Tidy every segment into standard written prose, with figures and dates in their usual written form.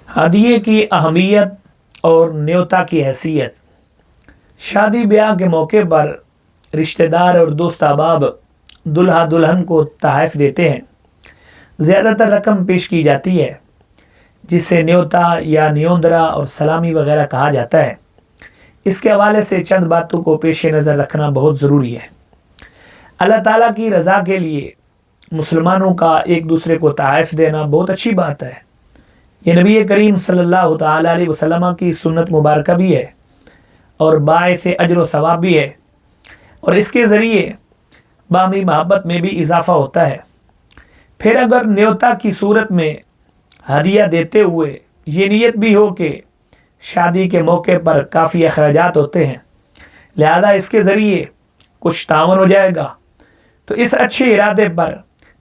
ہدیے کی اہمیت اور نیوتا کی حیثیت۔ شادی بیاہ کے موقع پر رشتہ دار اور دوست احباب دلہا دلہن کو تحائف دیتے ہیں۔ زیادہ تر رقم پیش کی جاتی ہے جسے نیوتا یا نیوندرا اور سلامی وغیرہ کہا جاتا ہے۔ اس کے حوالے سے چند باتوں کو پیش نظر رکھنا بہت ضروری ہے۔ اللہ تعالیٰ کی رضا کے لیے مسلمانوں کا ایک دوسرے کو تحائف دینا بہت اچھی بات ہے۔ یہ نبی کریم صلی اللہ تعالیٰ علیہ وسلم کی سنت مبارکہ بھی ہے اور باعث اجر و ثواب بھی ہے، اور اس کے ذریعے باہمی محبت میں بھی اضافہ ہوتا ہے۔ پھر اگر نیوتا کی صورت میں ہدیہ دیتے ہوئے یہ نیت بھی ہو کہ شادی کے موقع پر کافی اخراجات ہوتے ہیں، لہذا اس کے ذریعے کچھ تعاون ہو جائے گا، تو اس اچھے ارادے پر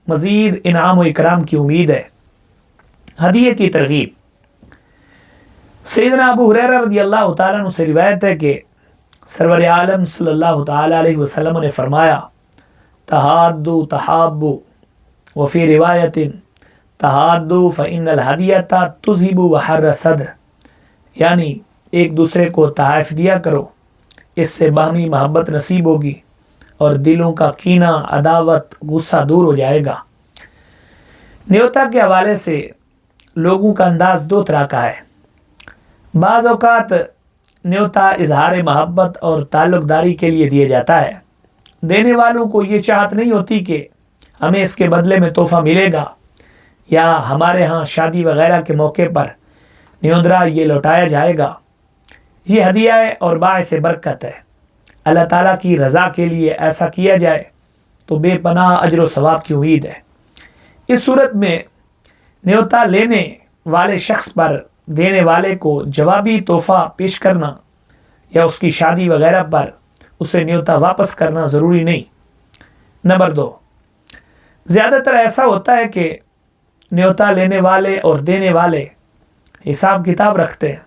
مزید انعام و اکرام کی امید ہے۔ ہدیے کی ترغیب۔ سیدنا ابو ہریرہ رضی اللہ تعالیٰ عنہ سے روایت ہے کہ سرور عالم صلی اللہ تعالیٰ علیہ وسلم نے فرمایا، تحادو تحابو، وفی روایت تحادو فإن الہدیۃ تذہب وحر صدر، یعنی ایک دوسرے کو تحائف دیا کرو، اس سے باہمی محبت نصیب ہوگی اور دلوں کا کینہ، عداوت، غصہ دور ہو جائے گا۔ نیوتا کے حوالے سے لوگوں کا انداز دو طرح کا ہے۔ بعض اوقات نیوتا اظہار محبت اور تعلق داری کے لیے دیا جاتا ہے۔ دینے والوں کو یہ چاہت نہیں ہوتی کہ ہمیں اس کے بدلے میں تحفہ ملے گا، یا ہمارے ہاں شادی وغیرہ کے موقع پر نیوندرا یہ لوٹایا جائے گا۔ یہ ہدیہ ہے اور باعث برکت ہے۔ اللہ تعالیٰ کی رضا کے لیے ایسا کیا جائے تو بے پناہ اجر و ثواب کی امید ہے۔ اس صورت میں نیوتا لینے والے شخص پر دینے والے کو جوابی تحفہ پیش کرنا یا اس کی شادی وغیرہ پر اسے نیوتا واپس کرنا ضروری نہیں۔ نمبر 2، زیادہ تر ایسا ہوتا ہے کہ نیوتا لینے والے اور دینے والے حساب کتاب رکھتے ہیں۔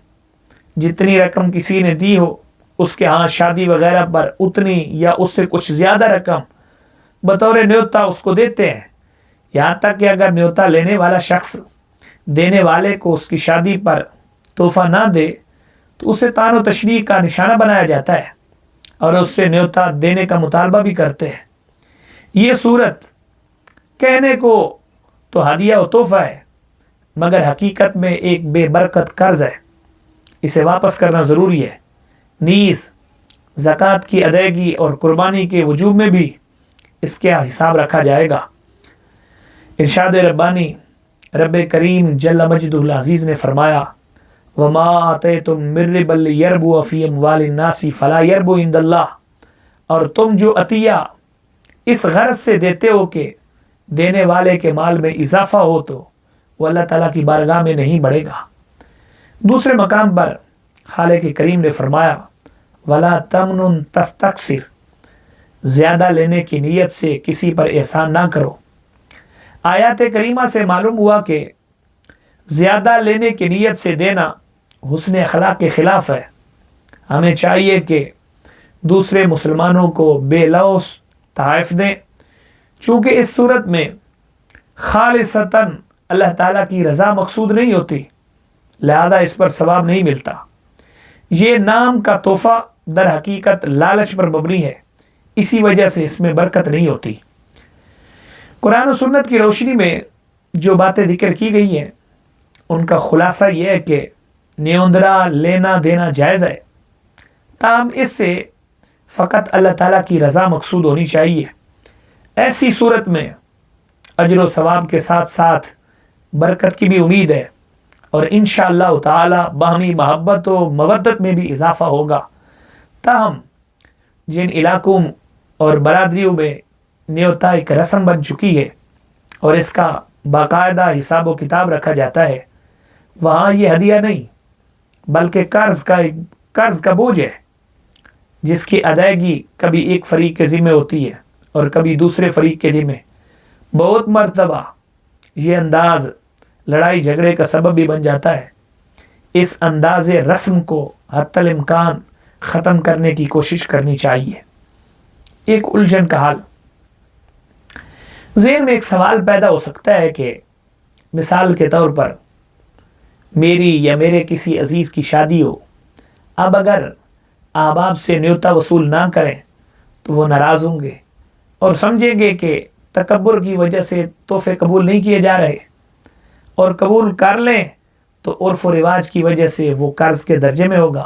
جتنی رقم کسی نے دی ہو اس کے ہاں شادی وغیرہ پر اتنی یا اس سے کچھ زیادہ رقم بطور نیوتا اس کو دیتے ہیں، یہاں تک کہ اگر نیوتا لینے والا شخص دینے والے کو اس کی شادی پر تحفہ نہ دے تو اسے طعن و تشنیع کا نشانہ بنایا جاتا ہے اور اس سے نیوتا دینے کا مطالبہ بھی کرتے ہیں۔ یہ صورت کہنے کو تو ہدیہ و تحفہ ہے، مگر حقیقت میں ایک بے برکت قرض ہے، اسے واپس کرنا ضروری ہے۔ نیز زکوٰۃ کی ادائیگی اور قربانی کے وجوب میں بھی اس کا حساب رکھا جائے گا۔ ارشاد ربانی رب کریم جل مجدہ العزیز نے فرمایا، وما آتیتم من ربا لیربو فی اموال الناس فلا یربو عند اللہ، اور تم جو عطیہ اس غرض سے دیتے ہو کہ دینے والے کے مال میں اضافہ ہو تو وہ اللہ تعالیٰ کی بارگاہ میں نہیں بڑھے گا۔ دوسرے مقام پر خالق کریم نے فرمایا، ولا تمنن تستکثر، زیادہ لینے کی نیت سے کسی پر احسان نہ کرو۔ آیات کریمہ سے معلوم ہوا کہ زیادہ لینے کی نیت سے دینا حسن اخلاق کے خلاف ہے۔ ہمیں چاہیے کہ دوسرے مسلمانوں کو بے لوث تحائف دیں، چونکہ اس صورت میں خالصتاً اللہ تعالیٰ کی رضا مقصود نہیں ہوتی، لہذا اس پر ثواب نہیں ملتا۔ یہ نام کا تحفہ در حقیقت لالچ پر مبنی ہے، اسی وجہ سے اس میں برکت نہیں ہوتی۔ قرآن و سنت کی روشنی میں جو باتیں ذکر کی گئی ہیں ان کا خلاصہ یہ ہے کہ نیوندرا لینا دینا جائز ہے، تاہم اس سے فقط اللہ تعالیٰ کی رضا مقصود ہونی چاہیے۔ ایسی صورت میں اجر و ثواب کے ساتھ ساتھ برکت کی بھی امید ہے، اور انشاءاللہ تعالی باہمی محبت و مودت میں بھی اضافہ ہوگا۔ تاہم جن علاقوں اور برادریوں میں نیوتا ایک رسم بن چکی ہے اور اس کا باقاعدہ حساب و کتاب رکھا جاتا ہے، وہاں یہ ہدیہ نہیں بلکہ قرض کا بوجھ ہے، جس کی ادائیگی کبھی ایک فریق کے ذمہ ہوتی ہے اور کبھی دوسرے فریق کے ذمہ۔ بہت مرتبہ یہ انداز لڑائی جھگڑے کا سبب بھی بن جاتا ہے۔ اس انداز رسم کو حتی الامکان ختم کرنے کی کوشش کرنی چاہیے۔ ایک الجھن کا حل۔ ذہن میں ایک سوال پیدا ہو سکتا ہے کہ مثال کے طور پر میری یا میرے کسی عزیز کی شادی ہو، اب اگر احباب سے نیوتا وصول نہ کریں تو وہ ناراض ہوں گے اور سمجھیں گے کہ تکبر کی وجہ سے تحفے قبول نہیں کیے جا رہے، اور قبول کر لیں تو عرف و رواج کی وجہ سے وہ قرض کے درجے میں ہوگا،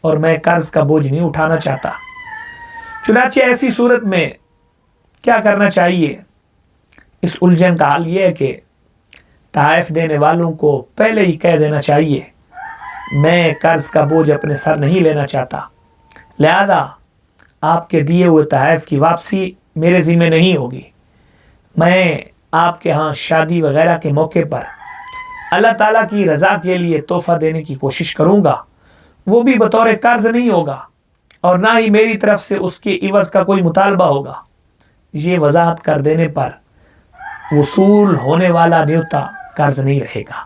اور میں قرض کا بوجھ نہیں اٹھانا چاہتا۔ چنانچہ ایسی صورت میں کیا کرنا چاہیے؟ اس الجھن کا حل یہ ہے کہ تحائف دینے والوں کو پہلے ہی کہہ دینا چاہیے میں قرض کا بوجھ اپنے سر نہیں لینا چاہتا، لہذا آپ کے دیے ہوئے تحائف کی واپسی میرے ذمہ نہیں ہوگی، میں آپ کے ہاں شادی وغیرہ کے موقع پر اللہ تعالیٰ کی رضا کے لیے تحفہ دینے کی کوشش کروں گا، وہ بھی بطور قرض نہیں ہوگا اور نہ ہی میری طرف سے اس کے عوض کا کوئی مطالبہ ہوگا۔ یہ وضاحت کر دینے پر وصول ہونے والا نیوتا قرض نہیں رہے گا۔